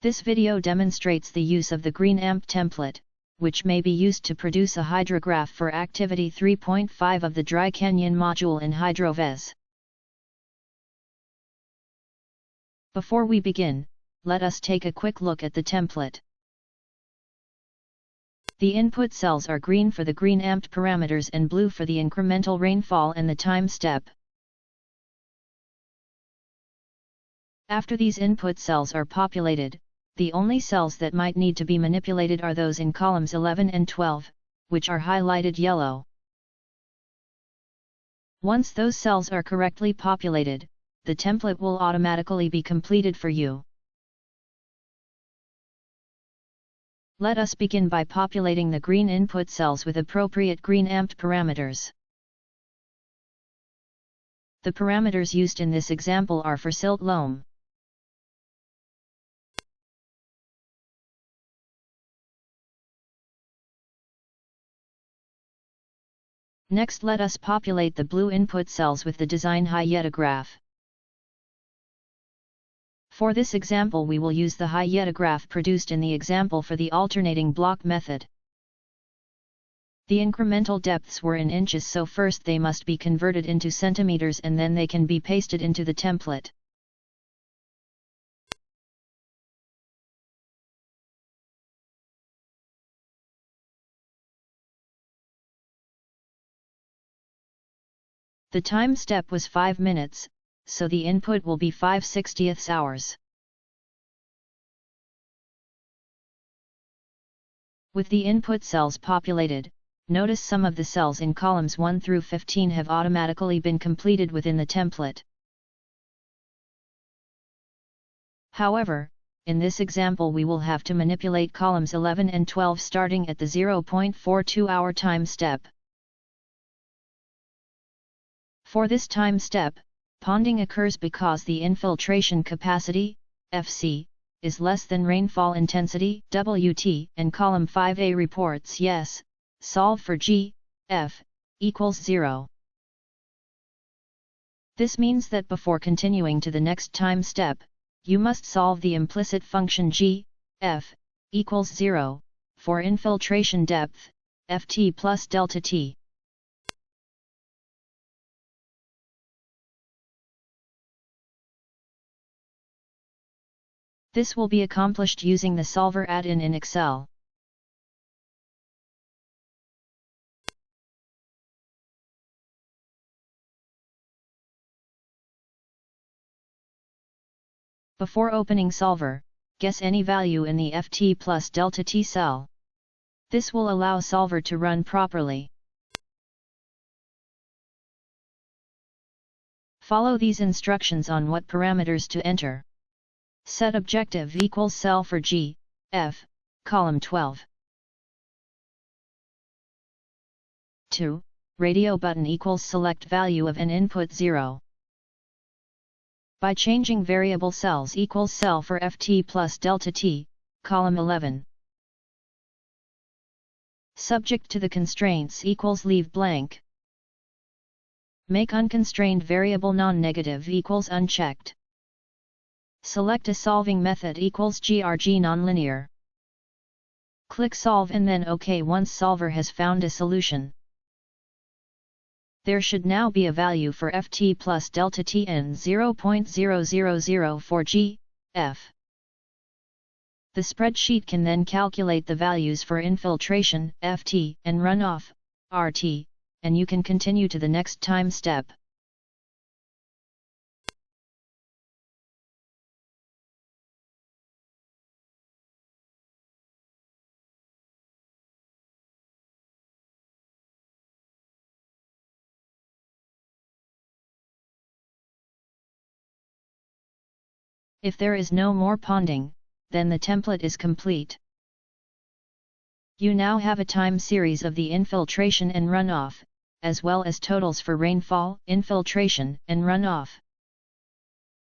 This video demonstrates the use of the green Ampt template, which may be used to produce a hydrograph for Activity 3.5 of the Dry Canyon module in HydroVez. Before we begin, let us take a quick look at the template. The input cells are green for the green Ampt parameters and blue for the incremental rainfall and the time step. After these input cells are populated, the only cells that might need to be manipulated are those in columns 11 and 12, which are highlighted yellow. Once those cells are correctly populated, the template will automatically be completed for you. Let us begin by populating the green input cells with appropriate green Ampt parameters. The parameters used in this example are for silt loam. Next, let us populate the blue input cells with the design hydrograph. For this example we will use the hydrograph produced in the example for the alternating block method. The incremental depths were in inches, so first they must be converted into centimeters and then they can be pasted into the template. The time step was 5 minutes, so the input will be 5/60 hours. With the input cells populated, notice some of the cells in columns 1 through 15 have automatically been completed within the template. However, in this example we will have to manipulate columns 11 and 12 starting at the 0.42 hour time step. For this time step, ponding occurs because the infiltration capacity, FC, is less than rainfall intensity, WT, and column 5A reports yes, solve for G, F, equals 0. This means that before continuing to the next time step, you must solve the implicit function G, F, equals 0, for infiltration depth, Ft plus delta T. This will be accomplished using the solver add-in in Excel. Before opening solver, guess any value in the Ft plus delta T cell. This will allow solver to run properly. Follow these instructions on what parameters to enter. Set objective equals cell for G, F, column 12. 2. Radio button equals select value of an input 0. By changing variable cells equals cell for Ft plus delta T, column 11. Subject to the constraints equals leave blank. Make unconstrained variable non-negative equals unchecked. Select a solving method equals grg nonlinear. Click solve and then OK once solver has found a solution. There should now be a value for Ft plus delta T in 0.000 for G, F. The spreadsheet can then calculate the values for infiltration, Ft, and runoff, RT, and you can continue to the next time step. If there is no more ponding, then the template is complete. You now have a time series of the infiltration and runoff, as well as totals for rainfall, infiltration, and runoff.